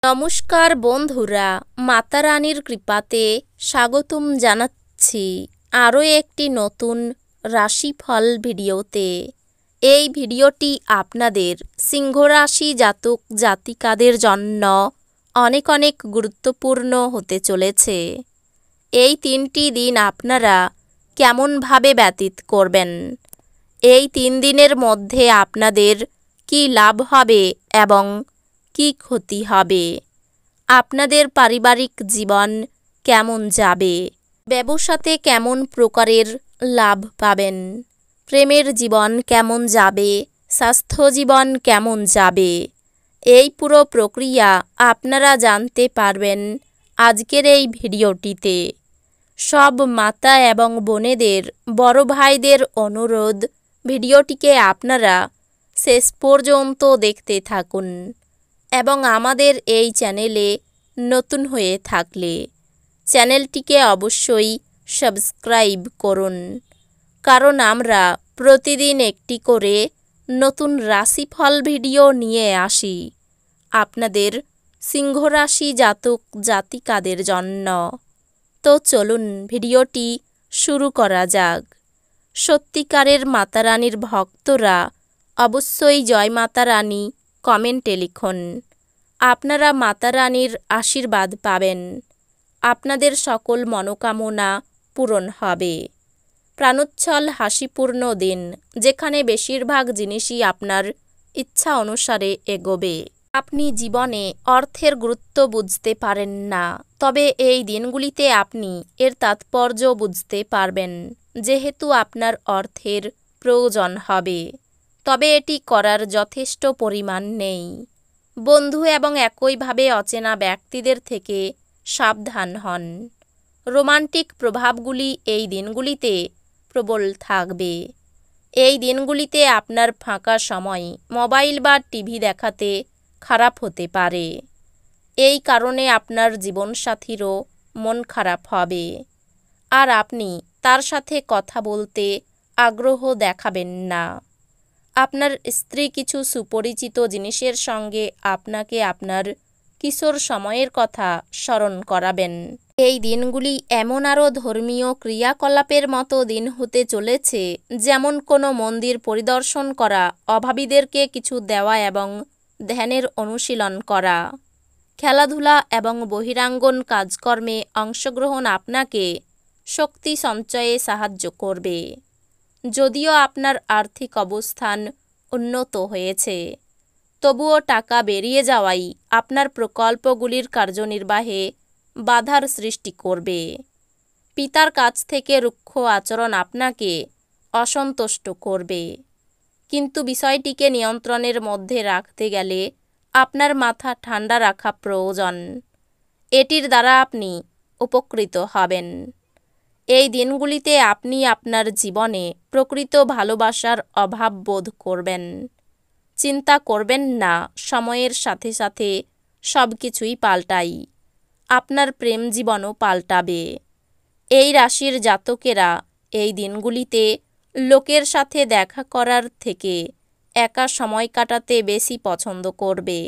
নমস্কার বন্ধুরা, মাতা রানীর কৃপাতে স্বাগতম জানাচ্ছি আরও একটি নতুন রাশিফল ভিডিওতে। এই ভিডিওটি আপনাদের সিংহ রাশি জাতক জাতিকাদের জন্য অনেক অনেক গুরুত্বপূর্ণ হতে চলেছে। এই 3টি দিন আপনারা কেমনভাবে ব্যতীত করবেন, এই 3 দিনের মধ্যে আপনাদের কি লাভ হবে এবং কি ক্ষতি হবে, আপনাদের পারিবারিক জীবন কেমন যাবে, ব্যবসাতে কেমন প্রকারের লাভ পাবেন, প্রেমের জীবন কেমন যাবে, স্বাস্থ্য জীবন কেমন যাবে, এই পুরো প্রক্রিয়া আপনারা জানতে পারবেন আজকের এই ভিডিওটিতে। সব মাতা এবং বোনেদের, বড় ভাইদের অনুরোধ, ভিডিওটিকে আপনারা শেষ পর্যন্ত দেখতে থাকুন এবং আমাদের এই চ্যানেলে নতুন হয়ে থাকলে চ্যানেলটিকে অবশ্যই সাবস্ক্রাইব করুন, কারণ আমরা প্রতিদিন একটি করে নতুন রাশিফল ভিডিও নিয়ে আসি আপনাদের সিংহ রাশি জাতক জাতিকাদের জন্য। তো চলুন ভিডিওটি শুরু করা যাক। সত্যিকারের মাতা রানীর ভক্তরা অবশ্যই জয় মাতা রানী কমেন্টে লিখুন। আপনারা মাতা রানীর আশীর্বাদ পাবেন, আপনাদের সকল মনোকামনা পূরণ হবে। প্রাণোচ্ছল হাসিপূর্ণ দিন, যেখানে বেশিরভাগ জিনিসই আপনার ইচ্ছা অনুসারে এগোবে। আপনি জীবনে অর্থের গুরুত্ব বুঝতে পারেন না, তবে এই দিনগুলিতে আপনি এর তাৎপর্য বুঝতে পারবেন, যেহেতু আপনার অর্থের প্রয়োজন হবে, তবে এটি করার যথেষ্ট পরিমাণ নেই। বন্ধু এবং একইভাবে অচেনা ব্যক্তিদের থেকে সাবধান হন। রোমান্টিক প্রভাবগুলি এই দিনগুলিতে প্রবল থাকবে। এই দিনগুলিতে আপনার ফাঁকা সময় মোবাইল বা টিভি দেখাতে খারাপ হতে পারে। এই কারণে আপনার জীবনসাথীরও মন খারাপ হবে, আর আপনি তার সাথে কথা বলতে আগ্রহ দেখাবেন না। আপনার স্ত্রী কিছু সুপরিচিত জিনিসের সঙ্গে আপনাকে আপনার কিশোর সময়ের কথা স্মরণ করাবেন। এই দিনগুলি এমন আরও ধর্মীয় ক্রিয়াকলাপের মতো দিন হতে চলেছে, যেমন কোনো মন্দির পরিদর্শন করা, অভাবীদেরকে কিছু দেওয়া এবং ধ্যানের অনুশীলন করা। খেলাধুলা এবং বহিরাঙ্গন কাজকর্মে অংশগ্রহণ আপনাকে শক্তি সঞ্চয়ে সাহায্য করবে। যদিও আপনার আর্থিক অবস্থান উন্নত হয়েছে, তবুও টাকা বেরিয়ে যাওয়াই আপনার প্রকল্পগুলির কার্যনির্বাহে বাধার সৃষ্টি করবে। পিতার কাছ থেকে রুক্ষ আচরণ আপনাকে অসন্তুষ্ট করবে, কিন্তু বিষয়টিকে নিয়ন্ত্রণের মধ্যে রাখতে গেলে আপনার মাথা ঠান্ডা রাখা প্রয়োজন। এটির দ্বারা আপনি উপকৃত হবেন। এই দিনগুলিতে আপনি আপনার জীবনে প্রকৃত ভালোবাসার অভাব বোধ করবেন। চিন্তা করবেন না, সময়ের সাথে সাথে সব কিছুই পাল্টায়। আপনার প্রেম জীবনও পাল্টাবে। এই রাশির জাতকেরা এই দিনগুলিতে লোকের সাথে দেখা করার থেকে একা সময় কাটাতে বেশি পছন্দ করবে।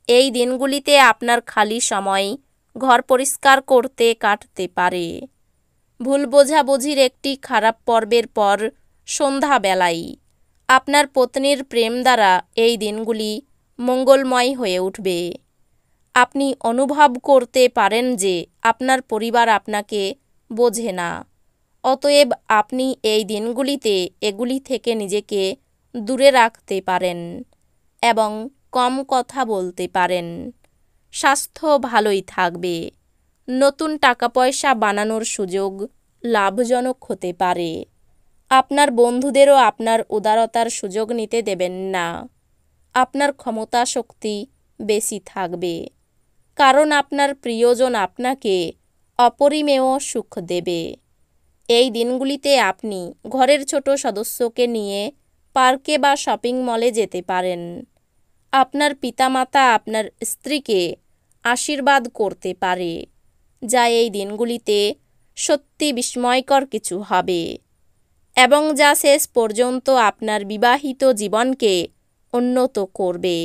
এই দিনগুলিতে আপনার খালি সময় ঘর পরিষ্কার করতে কাটতে পারে। ভুল বোঝাবুঝির একটি খারাপ পর্বের পর সন্ধ্যাবেলায় আপনার পত্নীর প্রেম দ্বারা এই দিনগুলি মঙ্গলময় হয়ে উঠবে। আপনি অনুভব করতে পারেন যে আপনার পরিবার আপনাকে বোঝে না, অতএব আপনি এই দিনগুলিতে এগুলি থেকে নিজেকে দূরে রাখতে পারেন এবং কম কথা বলতে পারেন। স্বাস্থ্য ভালোই থাকবে। নতুন টাকা পয়সা বানানোর সুযোগ লাভজনক হতে পারে। আপনার বন্ধুদেরও আপনার উদারতার সুযোগ নিতে দেবেন না। আপনার ক্ষমতা শক্তি বেশি থাকবে, কারণ আপনার প্রিয়জন আপনাকে অপরিমেয় সুখ দেবে। এই দিনগুলিতে আপনি ঘরের ছোট সদস্যকে নিয়ে পার্কে বা শপিং মলে যেতে পারেন। আপনার পিতামাতা আপনার স্ত্রীকে আশীর্বাদ করতে পারে, যা এই দিনগুলিতে সত্যি বিস্ময়কর কিছু হবে এবং যা শেষ পর্যন্ত আপনার বিবাহিত জীবনকে উন্নত করবে।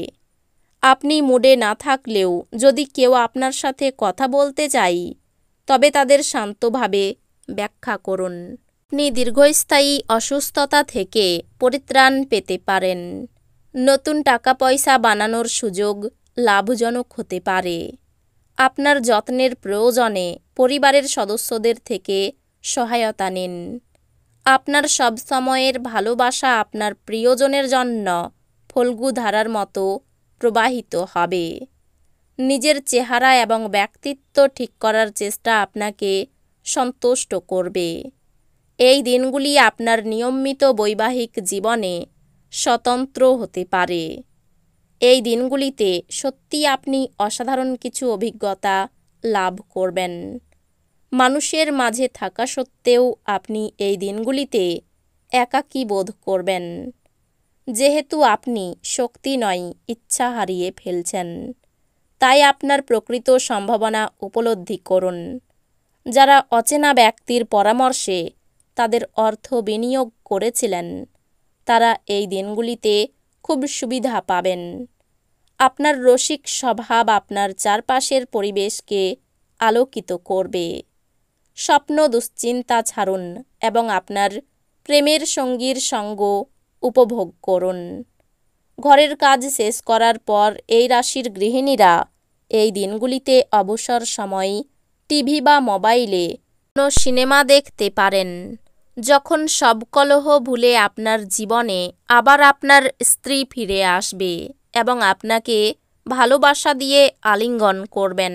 আপনি মুডে না থাকলেও যদি কেউ আপনার সাথে কথা বলতে চায় তবে তাদের শান্তভাবে ব্যাখ্যা করুন। আপনি দীর্ঘস্থায়ী অসুস্থতা থেকে পরিত্রাণ পেতে পারেন। নতুন টাকা পয়সা বানানোর সুযোগ লাভজনক হতে পারে। আপনার যত্নের প্রয়োজনে পরিবারের সদস্যদের থেকে সহায়তা নিন। আপনার সব সময়ের ভালোবাসা আপনার প্রিয়জনের জন্য ফল্গু ধারার মতো প্রবাহিত হবে। নিজের চেহারা এবং ব্যক্তিত্ব ঠিক করার চেষ্টা আপনাকে সন্তুষ্ট করবে। এই দিনগুলি আপনার নিয়মিত বৈবাহিক জীবনে স্বতন্ত্র হতে পারে। এই দিনগুলিতে সত্যি আপনি অসাধারণ কিছু অভিজ্ঞতা লাভ করবেন। মানুষের মাঝে থাকা সত্ত্বেও আপনি এই দিনগুলিতে একাকী বোধ করবেন, যেহেতু আপনি শক্তি নয় ইচ্ছা হারিয়ে ফেলছেন। তাই আপনার প্রকৃত সম্ভাবনা উপলব্ধি করুন। যারা অচেনা ব্যক্তির পরামর্শে তাদের অর্থ বিনিয়োগ করেছিলেন তারা এই দিনগুলিতে খুব সুবিধা পাবেন। আপনার রসিক স্বভাব আপনার চারপাশের পরিবেশকে আলোকিত করবে। স্বপ্ন দুশ্চিন্তা ছাড়ুন এবং আপনার প্রেমের সঙ্গীর সঙ্গ উপভোগ করুন। ঘরের কাজ শেষ করার পর এই রাশির গৃহিণীরা এই দিনগুলিতে অবসর সময় টিভি বা মোবাইলে কোনো সিনেমা দেখতে পারেন। যখন সব কলহ ভুলে আপনার জীবনে আবার আপনার স্ত্রী ফিরে আসবে এবং আপনাকে ভালোবাসা দিয়ে আলিঙ্গন করবেন,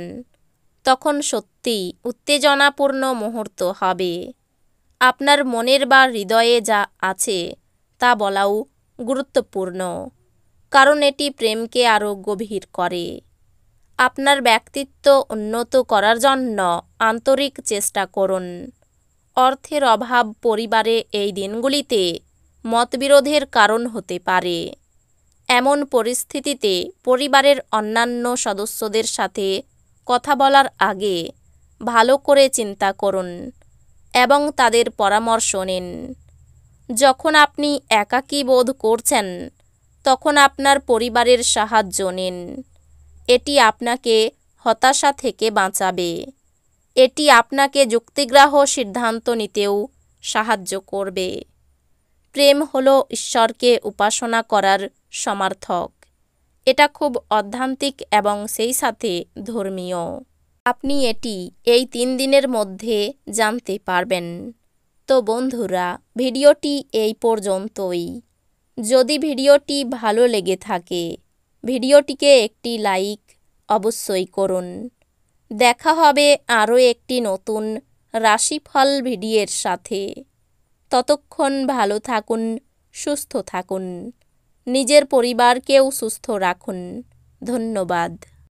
তখন সত্যি উত্তেজনাপূর্ণ মুহূর্ত হবে। আপনার মনের বা হৃদয়ে যা আছে তা বলাও গুরুত্বপূর্ণ, কারণ এটি প্রেমকে আরও গভীর করে। আপনার ব্যক্তিত্ব উন্নত করার জন্য আন্তরিক চেষ্টা করুন। অর্থের অভাব পরিবারে এই দিনগুলিতে মতবিরোধের কারণ হতে পারে। এমন পরিস্থিতিতে পরিবারের অন্যান্য সদস্যদের সাথে কথা বলার আগে ভালো করে চিন্তা করুন এবং তাদের পরামর্শ নিন। যখন আপনি একাকী বোধ করছেন তখন আপনার পরিবারের সাহায্য নিন। এটি আপনাকে হতাশা থেকে বাঁচাবে। এটি আপনাকে যুক্তিগ্রাহ্য সিদ্ধান্ত নিতেও সাহায্য করবে। প্রেম হলো ঈশ্বরকে উপাসনা করার সমার্থক। এটা খুব অধ্যাত্মিক এবং সেই সাথে ধর্মীয়। আপনি এটি এই 3 দিনের মধ্যে জানতে পারবেন। তো বন্ধুরা, ভিডিওটি এই পর্যন্তই। যদি ভিডিওটি ভালো লেগে থাকে ভিডিওটিকে একটি লাইক অবশ্যই করুন। দেখা হবে আরও একটি নতুন রাশিফল ভিডিওর সাথে। ততক্ষণ ভালো থাকুন, সুস্থ থাকুন, নিজের পরিবারকেও সুস্থ রাখুন। ধন্যবাদ।